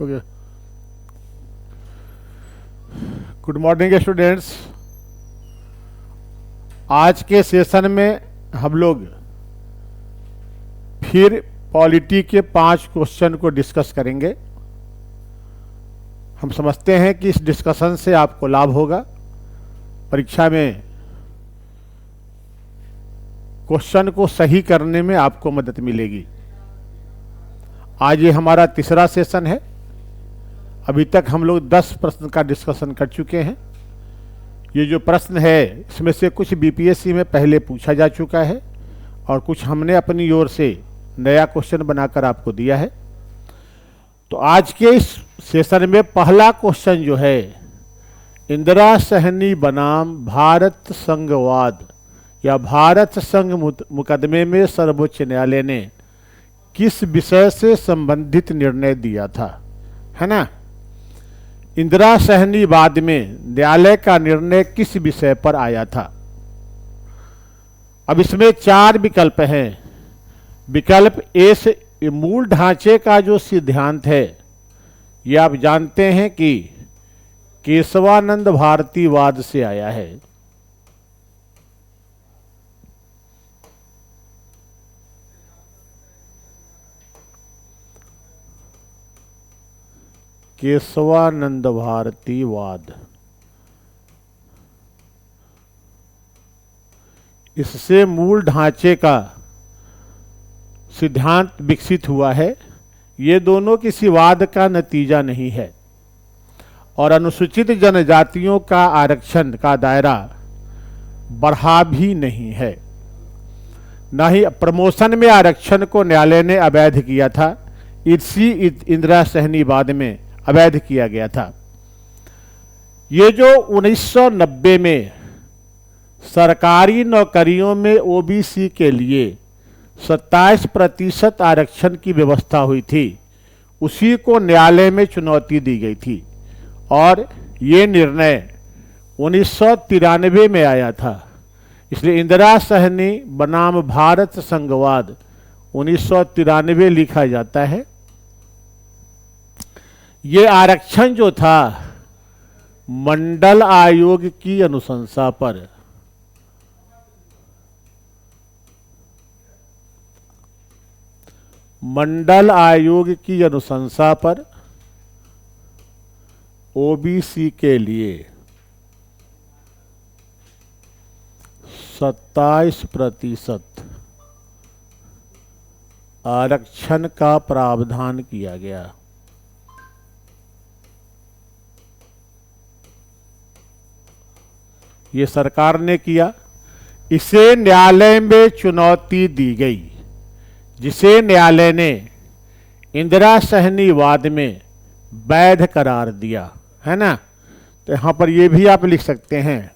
Okay. Good morning students. आज के session में हम लोग फिर पॉलिटी के 5 क्वेश्चन को डिस्कस करेंगे। हम समझते हैं कि इस डिस्कशन से आपको लाभ होगा। परीक्षा में क्वेश्चन को सही करने में आपको मदद मिलेगी। आज ये हमारा तीसरा सेशन है। अभी तक हम लोग 10 प्रश्न का डिस्कशन कर चुके हैं। ये जो प्रश्न है इसमें से कुछ बीपीएससी में पहले पूछा जा चुका है और कुछ हमने अपनी ओर से नया क्वेश्चन बनाकर आपको दिया है। तो आज के इस सेशन में पहला क्वेश्चन जो है, इंदिरा सहनी बनाम भारत संघवाद या भारत संघ मुकदमे में सर्वोच्च न्यायालय ने किस विषय से संबंधित निर्णय दिया था, है ना। इंदिरा सहनी वाद में न्यायालय का निर्णय किस विषय पर आया था। अब इसमें 4 विकल्प हैं। विकल्प ए से मूल ढांचे का जो सिद्धांत है, ये आप जानते हैं कि केशवानंद भारतीवाद से आया है। केशवानंद भारतीवाद, इससे मूल ढांचे का सिद्धांत विकसित हुआ है। ये दोनों किसी वाद का नतीजा नहीं है और अनुसूचित जनजातियों का आरक्षण का दायरा बढ़ा भी नहीं है। न ही प्रमोशन में आरक्षण को न्यायालय ने अवैध किया था, इसी इंदिरा सहनी वाद में अवैध किया गया था। ये जो 1990 में सरकारी नौकरियों में ओबीसी के लिए 27% आरक्षण की व्यवस्था हुई थी, उसी को न्यायालय में चुनौती दी गई थी और ये निर्णय 1993 में आया था। इसलिए इंदिरा सहनी बनाम भारत संघवाद 1993 लिखा जाता है। ये आरक्षण जो था मंडल आयोग की अनुशंसा पर, मंडल आयोग की अनुशंसा पर ओबीसी के लिए 27% आरक्षण का प्रावधान किया गया। ये सरकार ने किया। इसे न्यायालय में चुनौती दी गई, जिसे न्यायालय ने इंदिरा सहनी वाद में वैध करार दिया, है ना। तो यहां पर ये भी आप लिख सकते हैं,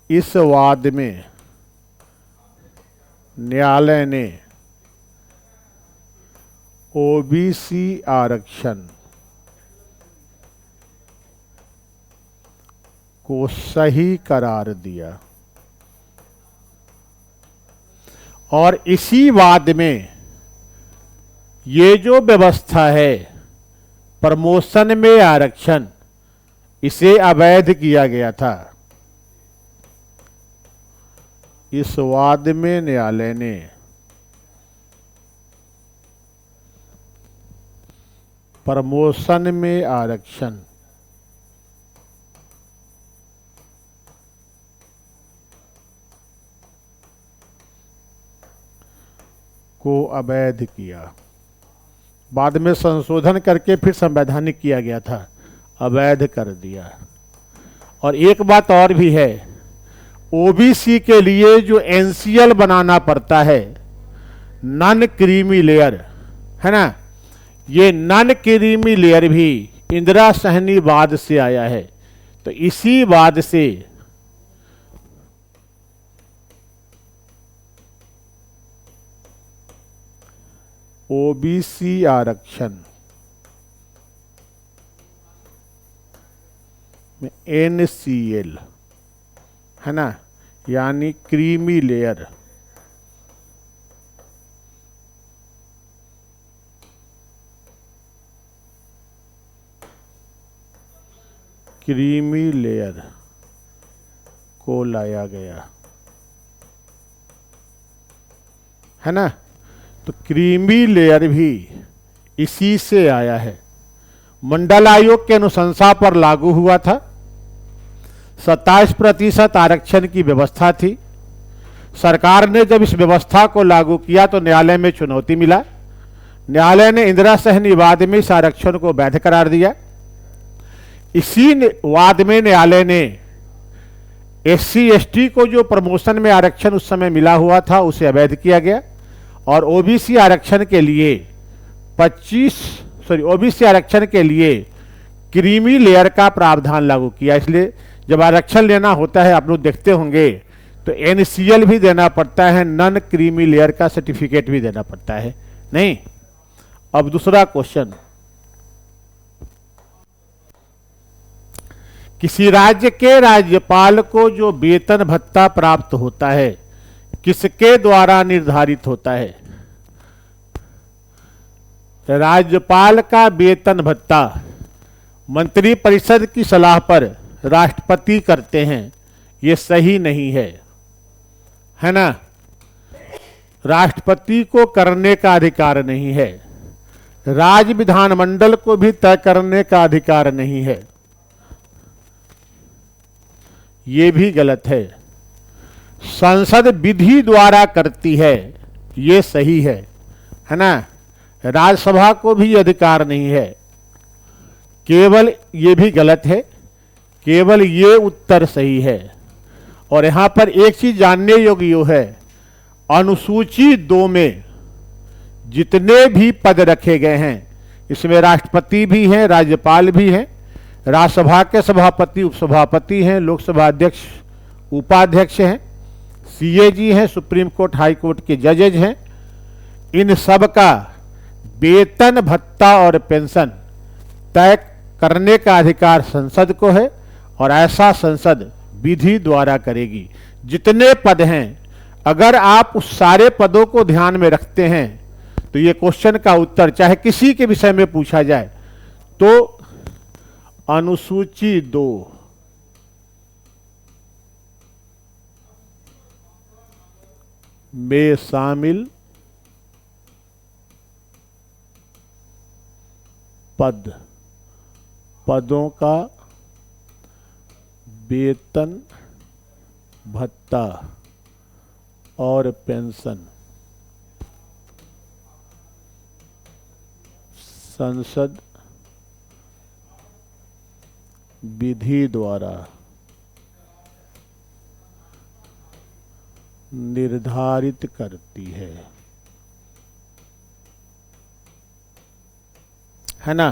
इस वाद में न्यायालय ने ओबीसी आरक्षण को सही करार दिया और इसी वाद में ये जो व्यवस्था है प्रमोशन में आरक्षण, इसे अवैध किया गया था। इस वाद में न्यायालय ने प्रमोशन में आरक्षण को अवैध किया। बाद में संशोधन करके फिर संवैधानिक किया गया था, अवैध कर दिया। और एक बात और भी है, ओबीसी के लिए जो एनसीएल बनाना पड़ता है, नॉन क्रीमी लेयर, है ना, ये नॉन क्रीमी लेयर भी इंदिरा सहनी वाद से आया है। तो इसी वाद से ओबीसी आरक्षण में एनसीएल, है ना, यानी क्रीमी लेयर, क्रीमी लेयर को लाया गया, है ना। तो क्रीमी लेयर भी इसी से आया है। मंडल आयोग के अनुशंसा पर लागू हुआ था। 27% आरक्षण की व्यवस्था थी। सरकार ने जब इस व्यवस्था को लागू किया तो न्यायालय में चुनौती मिला। न्यायालय ने इंदिरा सहनी वाद में इस आरक्षण को वैध करार दिया। इसी वाद में न्यायालय ने SC ST को जो प्रमोशन में आरक्षण उस समय मिला हुआ था उसे अवैध किया गया और OBC आरक्षण के लिए OBC आरक्षण के लिए क्रीमी लेयर का प्रावधान लागू किया। इसलिए जब आरक्षण लेना होता है, आप लोग देखते होंगे, तो NCL भी देना पड़ता है, नॉन क्रीमी लेयर का सर्टिफिकेट भी देना पड़ता है, नहीं। अब दूसरा क्वेश्चन, किसी राज्य के राज्यपाल को जो वेतन भत्ता प्राप्त होता है किसके द्वारा निर्धारित होता है? राज्यपाल का वेतन भत्ता मंत्रि परिषद की सलाह पर राष्ट्रपति करते हैं। ये सही नहीं है ना। राष्ट्रपति को करने का अधिकार नहीं है। राज्य विधानमंडल को भी तय करने का अधिकार नहीं है। ये भी गलत है। संसद विधि द्वारा करती है, ये सही है ना। राज्यसभा को भी अधिकार नहीं है। केवल ये भी गलत है, केवल ये उत्तर सही है। और यहां पर एक चीज जानने योग्य यो है, अनुसूची 2 में जितने भी पद रखे गए हैं इसमें राष्ट्रपति भी हैं, राज्यपाल भी हैं, राज्यसभा के सभापति उपसभापति हैं, लोकसभा अध्यक्ष उपाध्यक्ष हैं, CAG हैं, सुप्रीम कोर्ट हाई कोर्ट के जजेज हैं। इन सब का वेतन भत्ता और पेंशन तय करने का अधिकार संसद को है और ऐसा संसद विधि द्वारा करेगी। जितने पद हैं, अगर आप उस सारे पदों को ध्यान में रखते हैं तो ये क्वेश्चन का उत्तर चाहे किसी के विषय में पूछा जाए तो अनुसूची 2 में शामिल पदों का वेतन भत्ता और पेंशन संसद विधि द्वारा निर्धारित करती है ना।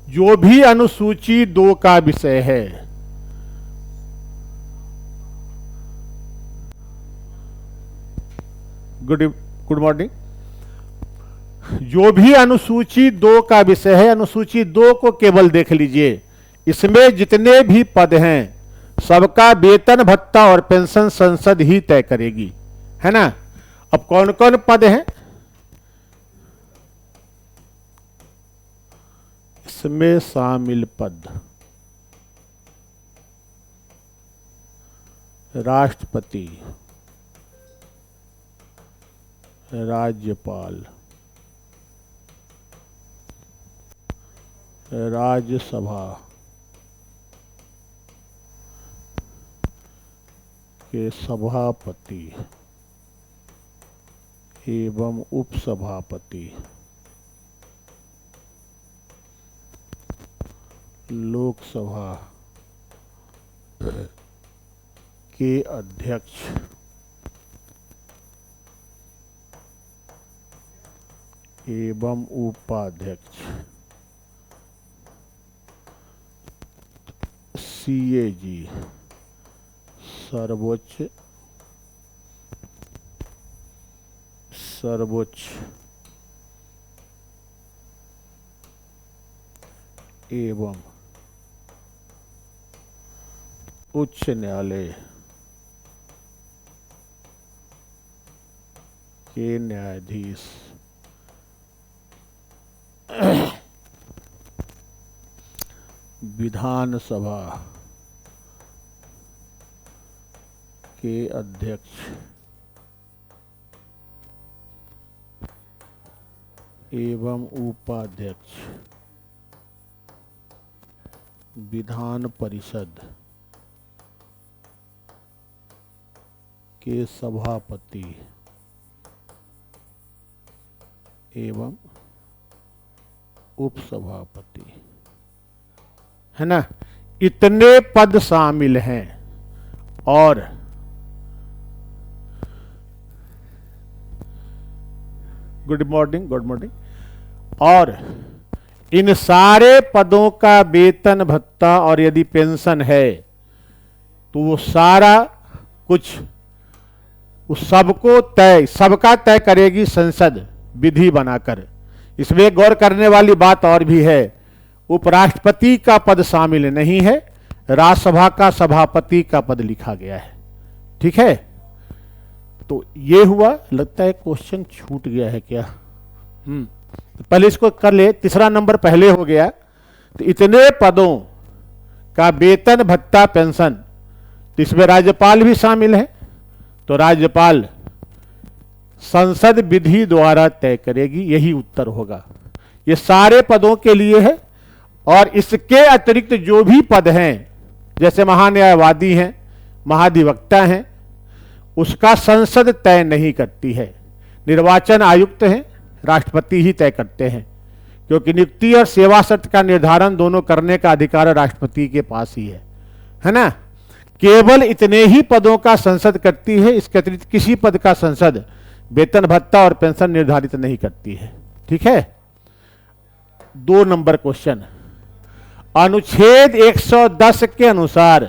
जो भी अनुसूची 2 का विषय है, गुड मॉर्निंग। जो भी अनुसूची 2 का विषय है, अनुसूची 2 को केवल देख लीजिए। इसमें जितने भी पद हैं सबका वेतन भत्ता और पेंशन संसद ही तय करेगी, है ना। अब कौन कौन पद हैं? इसमें शामिल पद राष्ट्रपति, राज्यपाल, राज्यसभा के सभापति एवं उपसभापति, लोकसभा के अध्यक्ष एवं उपाध्यक्ष, CAG सर्वोच्च एवं उच्च न्यायालय के न्यायाधीश, विधानसभा के अध्यक्ष एवं उपाध्यक्ष, विधान परिषद के सभापति एवं उपसभापति, है ना, इतने पद शामिल हैं। और गुड मॉर्निंग। और इन सारे पदों का वेतन भत्ता और यदि पेंशन है तो वो सारा कुछ उस सबका तय करेगी संसद विधि बनाकर। इसमें गौर करने वाली बात और भी है, उपराष्ट्रपति का पद शामिल नहीं है, राज्यसभा का सभापति का पद लिखा गया है। ठीक है, तो ये हुआ। लगता है क्वेश्चन छूट गया है क्या? तो पहले इसको कर ले। तीसरा नंबर पहले हो गया। तो इतने पदों का वेतन भत्ता पेंशन, तो इसमें राज्यपाल भी शामिल है। तो राज्यपाल संसद विधि द्वारा तय करेगी, यही उत्तर होगा। ये सारे पदों के लिए है। और इसके अतिरिक्त जो भी पद हैं, जैसे महान्यायवादी हैं, महाधिवक्ता हैं, उसका संसद तय नहीं करती है। निर्वाचन आयुक्त हैं, राष्ट्रपति ही तय करते हैं, क्योंकि नियुक्ति और सेवा शर्त का निर्धारण दोनों करने का अधिकार राष्ट्रपति के पास ही है ना। केवल इतने ही पदों का संसद करती है, इसके अतिरिक्त किसी पद का संसद वेतन भत्ता और पेंशन निर्धारित नहीं करती है। ठीक है। 2 नंबर क्वेश्चन, अनुच्छेद 110 के अनुसार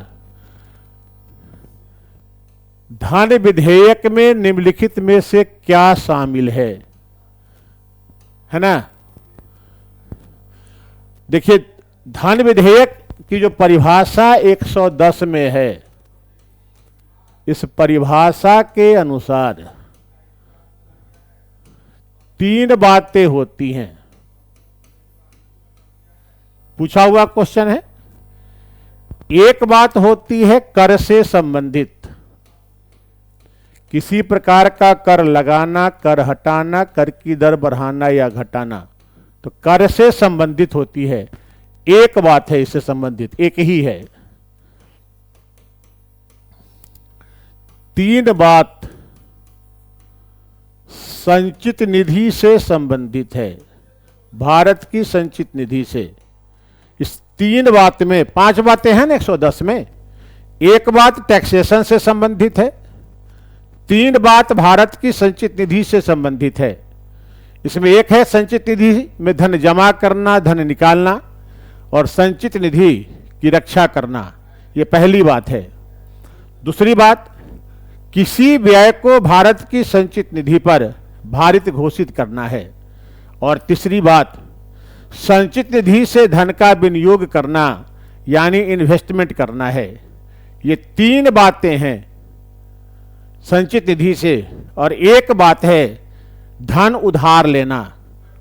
धन विधेयक में निम्नलिखित में से क्या शामिल है ना। देखिए, धन विधेयक की जो परिभाषा 110 में है, इस परिभाषा के अनुसार 3 बातें होती हैं। पूछा हुआ क्वेश्चन है। एक बात होती है कर से संबंधित, किसी प्रकार का कर लगाना, कर हटाना, कर की दर बढ़ाना या घटाना, तो कर से संबंधित होती है। एक बात है इससे संबंधित, एक ही है। 3 बात संचित निधि से संबंधित है, भारत की संचित निधि से। इस 3 बात में 5 बातें हैं ना 110 में। एक बात टैक्सेशन से संबंधित है, 3 बात भारत की संचित निधि से संबंधित है। इसमें एक है संचित निधि में धन जमा करना, धन निकालना और संचित निधि की रक्षा करना, यह पहली बात है। दूसरी बात, किसी व्यय को भारत की संचित निधि पर भारित घोषित करना है। और तीसरी बात, संचित निधि से धन का विनियोग करना यानी इन्वेस्टमेंट करना है। ये 3 बातें हैं संचित निधि से। और एक बात है धन उधार लेना।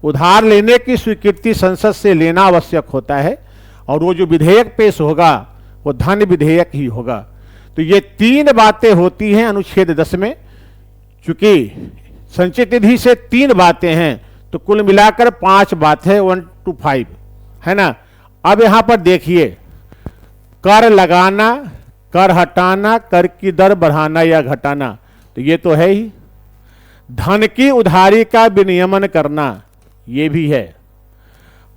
उधार लेने की स्वीकृति संसद से लेना आवश्यक होता है, और वो जो विधेयक पेश होगा वो धन विधेयक ही होगा। तो ये 3 बातें होती हैं अनुच्छेद 10 में। चूंकि संचित निधि से 3 बातें हैं, तो कुल मिलाकर 5 बात है, 1 to 5, है ना। अब यहां पर देखिए, कर लगाना, कर हटाना, कर की दर बढ़ाना या घटाना, तो ये तो है ही। धन की उधारी का विनियमन करना, ये भी है।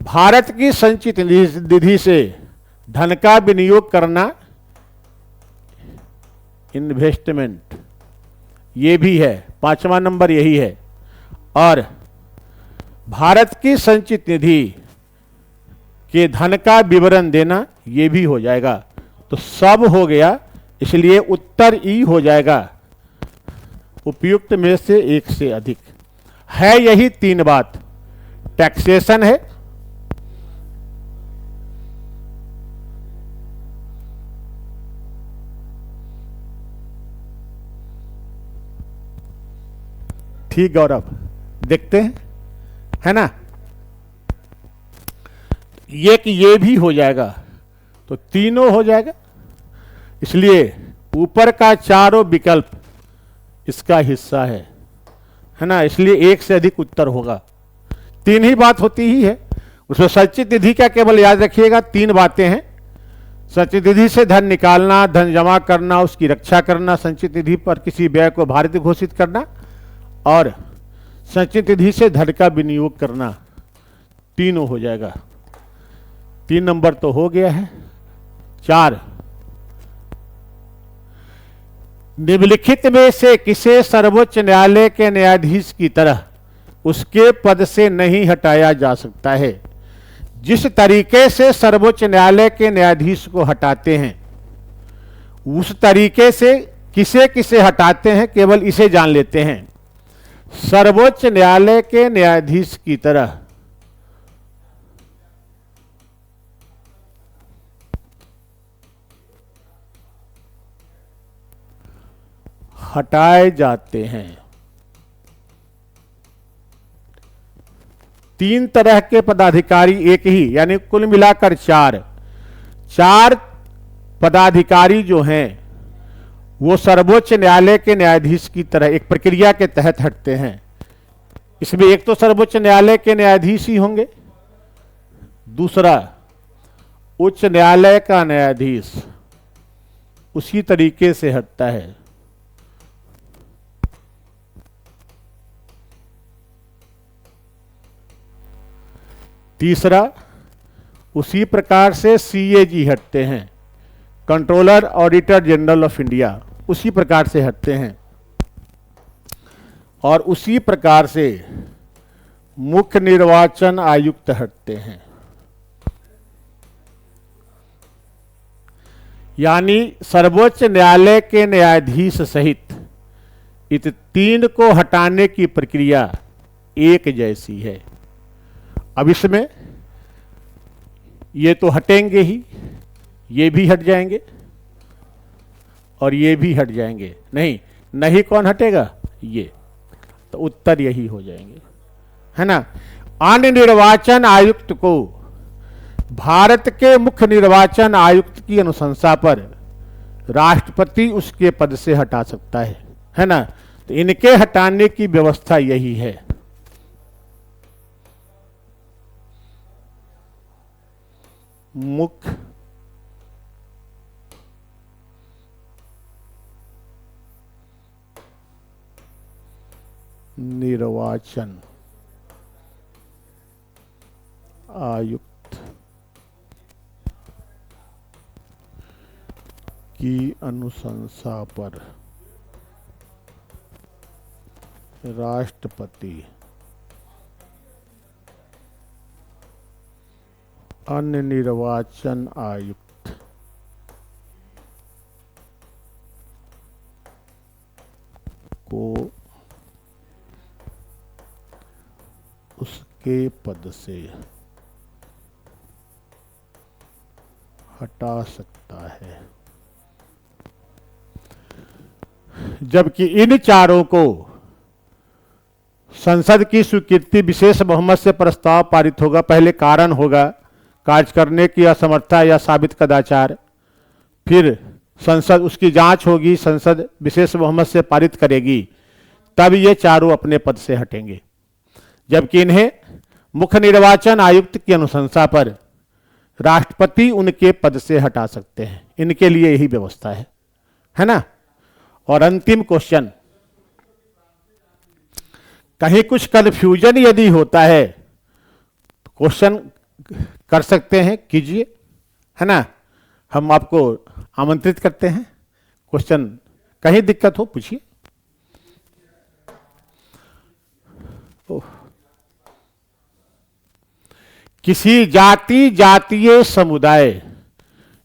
भारत की संचित निधि से धन का विनियोग करना, इन्वेस्टमेंट, ये भी है। 5वां नंबर यही है। और भारत की संचित निधि के धन का विवरण देना, ये भी हो जाएगा। तो सब हो गया, इसलिए उत्तर ई हो जाएगा। उपयुक्त में से एक से अधिक है, यही 3 बात। टैक्सेशन है, ठीक गौरव, देखते हैं, है ना। ये कि ये भी हो जाएगा। तो तीनों हो जाएगा। इसलिए ऊपर का चारों विकल्प इसका हिस्सा है ना। इसलिए एक से अधिक उत्तर होगा। तीन ही बात होती ही है उसमें। संचित निधि का केवल याद रखिएगा तीन बातें हैं। संचित निधि से धन निकालना, धन जमा करना, उसकी रक्षा करना, संचित निधि पर किसी व्यय को भारित घोषित करना, और संचित निधि से धन का विनियोग करना। तीनों हो जाएगा। 3 नंबर तो हो गया है। 4, निम्नलिखित में से किसे सर्वोच्च न्यायालय के न्यायाधीश की तरह उसके पद से नहीं हटाया जा सकता है। जिस तरीके से सर्वोच्च न्यायालय के न्यायाधीश को हटाते हैं उस तरीके से किसे किसे हटाते हैं केवल इसे जान लेते हैं। सर्वोच्च न्यायालय के न्यायाधीश की तरह हटाए जाते हैं। 3 तरह के पदाधिकारी एक ही, यानी कुल मिलाकर 4 पदाधिकारी जो हैं वो सर्वोच्च न्यायालय के न्यायाधीश की तरह एक प्रक्रिया के तहत हटते हैं। इसमें एक तो सर्वोच्च न्यायालय के न्यायाधीश ही होंगे, दूसरा उच्च न्यायालय का न्यायाधीश उसी तरीके से हटता है। तीसरा उसी प्रकार से सीएजी हटते हैं, controller auditor general of India उसी प्रकार से हटते हैं। और उसी प्रकार से मुख्य निर्वाचन आयुक्त हटते हैं। यानी सर्वोच्च न्यायालय के न्यायाधीश सहित इन 3 को हटाने की प्रक्रिया एक जैसी है। अब इसमें ये तो हटेंगे ही, ये भी हट जाएंगे और ये भी हट जाएंगे। नहीं कौन हटेगा? ये। तो उत्तर यही हो जाएंगे, है ना। अन्य निर्वाचन आयुक्त को भारत के मुख्य निर्वाचन आयुक्त की अनुशंसा पर राष्ट्रपति उसके पद से हटा सकता है ना। तो इनके हटाने की व्यवस्था यही है। मुख्य निर्वाचन आयुक्त की अनुशंसा पर राष्ट्रपति अन्य निर्वाचन आयुक्त को उसके पद से हटा सकता है। जबकि इन चारों को संसद की स्वीकृति विशेष बहुमत से प्रस्ताव पारित होगा। पहले कारण होगा कार्य करने की असमर्थता या साबित कदाचार, फिर संसद उसकी जांच होगी, संसद विशेष बहुमत से पारित करेगी, तब ये चारों अपने पद से हटेंगे। जबकि इन्हें मुख्य निर्वाचन आयुक्त की अनुशंसा पर राष्ट्रपति उनके पद से हटा सकते हैं। इनके लिए यही व्यवस्था है ना। और अंतिम क्वेश्चन, कहीं कुछ कंफ्यूजन यदि होता है तो क्वेश्चन कर सकते हैं, कीजिए, है ना। हम आपको आमंत्रित करते हैं, क्वेश्चन कहीं दिक्कत हो पूछिए। किसी जाति जातीय समुदाय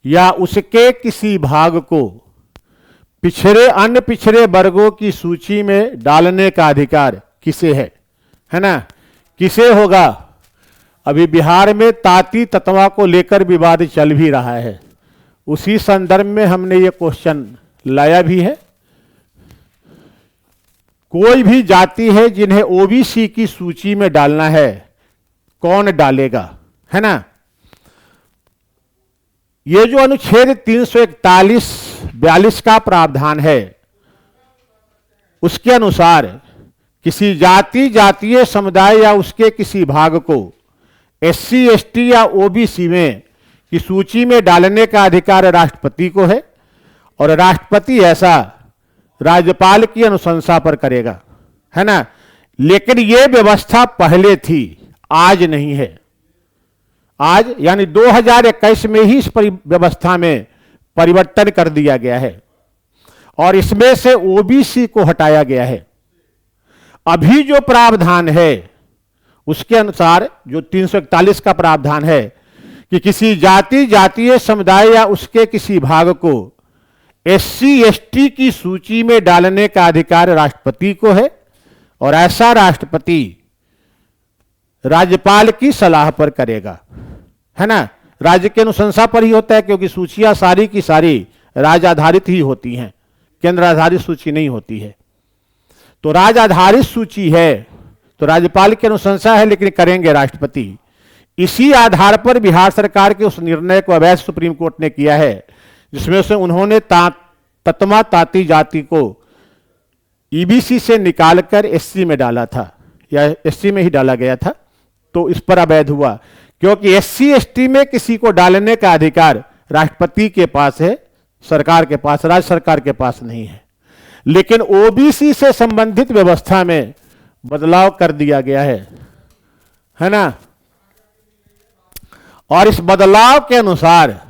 या उसके किसी भाग को पिछड़े अन्य पिछड़े वर्गों की सूची में डालने का अधिकार किसे है ना। किसे होगा? अभी बिहार में ताती तत्वा को लेकर विवाद चल भी रहा है, उसी संदर्भ में हमने ये क्वेश्चन लाया भी है। कोई भी जाति है जिन्हें ओबीसी की सूची में डालना है, कौन डालेगा, है ना। ये जो अनुच्छेद 341-42 का प्रावधान है, उसके अनुसार किसी जाति, जातीय समुदाय या उसके किसी भाग को एससी, एसटी या ओबीसी में की सूची में डालने का अधिकार राष्ट्रपति को है और राष्ट्रपति ऐसा राज्यपाल की अनुशंसा पर करेगा, है ना। लेकिन यह व्यवस्था पहले थी, आज नहीं है। आज यानी 2021 में ही इस व्यवस्था में परिवर्तन कर दिया गया है और इसमें से ओबीसी को हटाया गया है। अभी जो प्रावधान है उसके अनुसार, जो 341 का प्रावधान है कि किसी जाति, जातीय समुदाय या उसके किसी भाग को एससी, एसटी की सूची में डालने का अधिकार राष्ट्रपति को है और ऐसा राष्ट्रपति राज्यपाल की सलाह पर करेगा, है ना। राज्य की अनुशंसा पर ही होता है, क्योंकि सूचियां सारी की सारी राज्य आधारित ही होती हैं, केंद्र आधारित सूची नहीं होती है। तो राज्य आधारित सूची है तो राज्यपाल की अनुशंसा है, लेकिन करेंगे राष्ट्रपति। इसी आधार पर बिहार सरकार के उस निर्णय को अवैध सुप्रीम कोर्ट ने किया है, जिसमें से उन्होंने ततमा ताती जाति को ईबीसी से निकालकर एससी में डाला था, या एससी में ही डाला गया था, तो इस पर अवैध हुआ, क्योंकि एससी, एसटी में किसी को डालने का अधिकार राष्ट्रपति के पास है, सरकार के पास, राज्य सरकार के पास नहीं है। लेकिन ओबीसी से संबंधित व्यवस्था में बदलाव कर दिया गया है ना। और इस बदलाव के अनुसार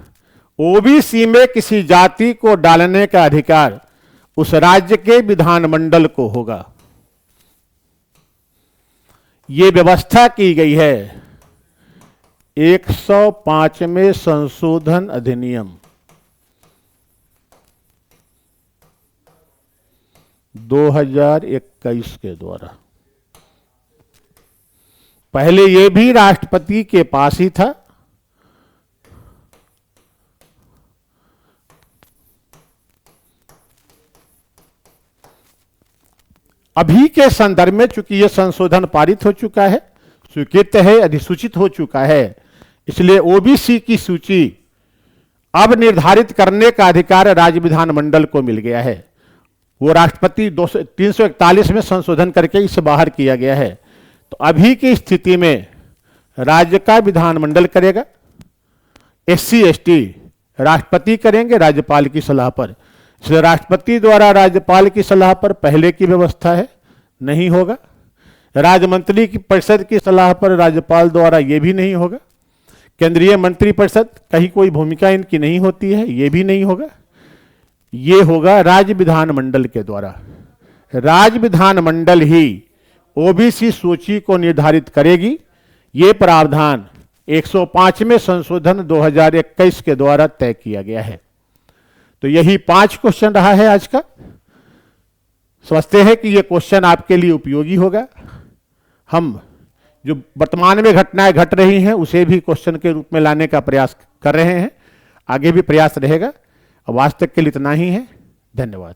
ओबीसी में किसी जाति को डालने का अधिकार उस राज्य के विधानमंडल को होगा। यह व्यवस्था की गई है 105वें संशोधन अधिनियम 2021 के द्वारा। पहले यह भी राष्ट्रपति के पास ही था, अभी के संदर्भ में चूंकि यह संशोधन पारित हो चुका है, स्वीकृत है, अधिसूचित हो चुका है, इसलिए ओबीसी की सूची अब निर्धारित करने का अधिकार राज्य विधानमंडल को मिल गया है। वो राष्ट्रपति 341 में संशोधन करके इसे बाहर किया गया है। तो अभी की स्थिति में राज्य का विधानमंडल करेगा, एससी, एसटी राष्ट्रपति करेंगे राज्यपाल की सलाह पर। इसलिए राष्ट्रपति द्वारा राज्यपाल की सलाह पर पहले की व्यवस्था है, नहीं होगा। राज्य मंत्री की परिषद की सलाह पर राज्यपाल द्वारा यह भी नहीं होगा। केंद्रीय मंत्री परिषद कहीं कोई भूमिका इनकी नहीं होती है, यह भी नहीं होगा। ये होगा राज्य विधानमंडल के द्वारा। राज्य विधानमंडल ही ओबीसी सूची को निर्धारित करेगी। ये प्रावधान 105वें संशोधन 2021 के द्वारा तय किया गया है। तो यही 5 क्वेश्चन रहा है आज का। समझते हैं कि ये क्वेश्चन आपके लिए उपयोगी होगा। हम जो वर्तमान में घटनाएं घट रही हैं उसे भी क्वेश्चन के रूप में लाने का प्रयास कर रहे हैं, आगे भी प्रयास रहेगा। अब आज तक के लिए इतना ही है। धन्यवाद।